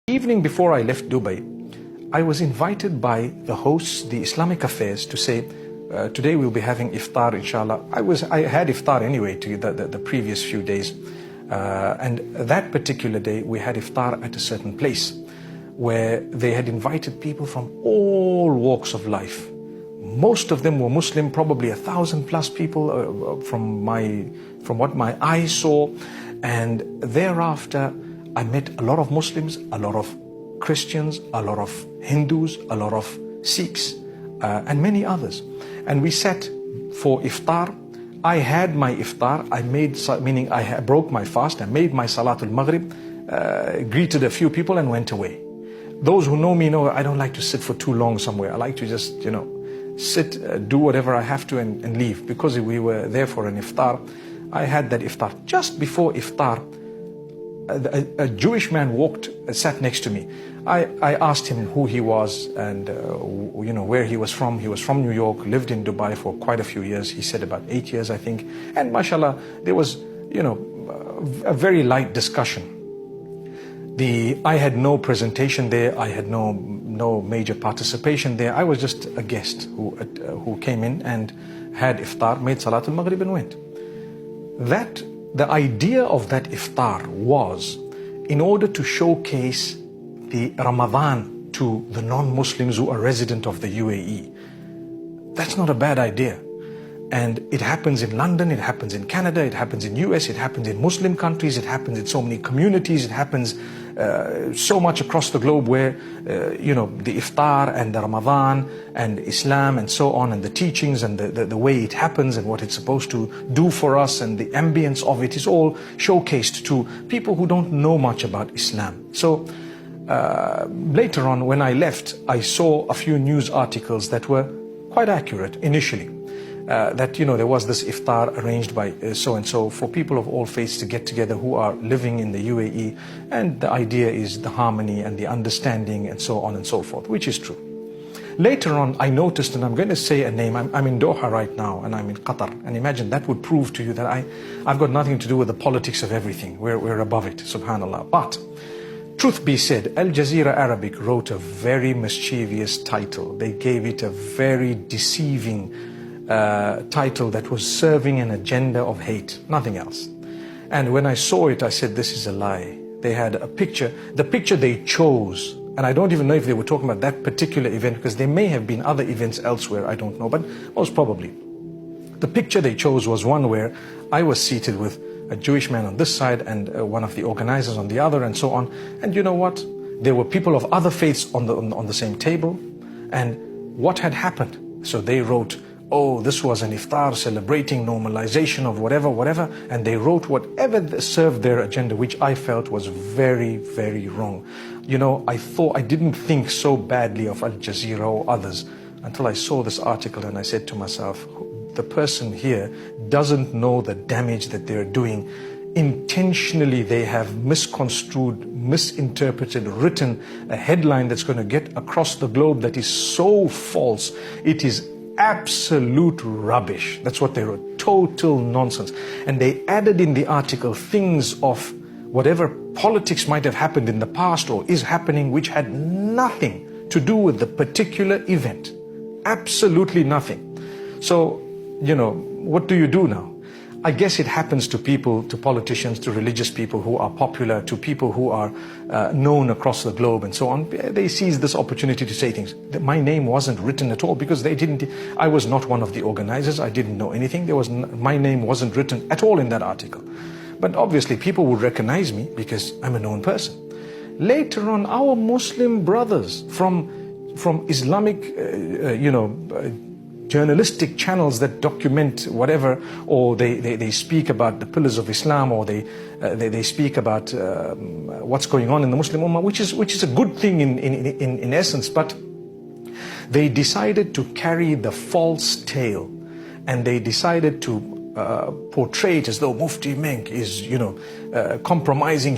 Evening before I left Dubai, I was invited by the hosts, the Islamic Affairs, to say, today we'll be having iftar, inshallah. I had iftar anyway to the previous few days. And that particular day, we had iftar at a certain place where they had invited people from all walks of life. Most of them were Muslim, probably 1,000+ people from what my eyes saw. And thereafter, I met a lot of Muslims, a lot of Christians, a lot of Hindus, a lot of Sikhs, and many others. And we sat for iftar. I had my iftar, meaning I broke my fast, I made my Salatul Maghrib, greeted a few people and went away. Those who know me know I don't like to sit for too long somewhere. I like to just, sit, do whatever I have to and leave. Because we were there for an iftar, I had that iftar. Just before iftar, a Jewish man sat next to me. I asked him who he was and where he was from. He was from New York, lived in Dubai for quite a few years. He said about 8 years, I think. And mashallah, there was, a very light discussion. I had no presentation there. I had no major participation there. I was just a guest who came in and had iftar, made Salatul Maghrib and went. The idea of that iftar was in order to showcase the Ramadan to the non-Muslims who are resident of the UAE. That's not a bad idea. And it happens in London, it happens in Canada, it happens in US, it happens in Muslim countries, it happens in so many communities, it happens so much across the globe where, the iftar and the Ramadan and Islam and so on and the teachings and the way it happens and what it's supposed to do for us and the ambience of it is all showcased to people who don't know much about Islam. So later on when I left, I saw a few news articles that were quite accurate initially. That there was this iftar arranged by so-and-so for people of all faiths to get together who are living in the UAE, and the idea is the harmony and the understanding and so on and so forth, which is true. Later on, I noticed, and I'm going to say a name, I'm in Doha right now and I'm in Qatar, and imagine that would prove to you that I've got nothing to do with the politics of everything. We're above it, subhanallah. But truth be said, Al Jazeera Arabic wrote a very mischievous title. They gave it a very deceiving title that was serving an agenda of hate, nothing else. And when I saw it, I said, this is a lie. They had a picture, the picture they chose, and I don't even know if they were talking about that particular event, because there may have been other events elsewhere, I don't know, but most probably. The picture they chose was one where I was seated with a Jewish man on this side and one of the organizers on the other and so on. And you know what? There were people of other faiths on the same table. And what had happened? So they wrote, oh, this was an iftar celebrating normalization of whatever, and they wrote whatever served their agenda, which I felt was very, very wrong. I didn't think so badly of Al Jazeera or others until I saw this article and I said to myself, the person here doesn't know the damage that they're doing. Intentionally, they have misconstrued, misinterpreted, written a headline that's going to get across the globe that is so false. It is absolute rubbish. That's what they wrote, total nonsense. And they added in the article things of whatever politics might have happened in the past or is happening, which had nothing to do with the particular event. Absolutely nothing. So, what do you do now? I guess it happens to people, to politicians, to religious people who are popular, to people who are known across the globe and so on. They seize this opportunity to say things. My name wasn't written at all because I was not one of the organizers. I didn't know anything. My name wasn't written at all in that article. But obviously people would recognize me because I'm a known person. Later on, our Muslim brothers from Islamic, journalistic channels that document whatever, or they speak about the pillars of Islam, or they speak about what's going on in the Muslim Ummah, which is a good thing in essence, but they decided to carry the false tale, and they decided to portray it as though Mufti Menk is compromising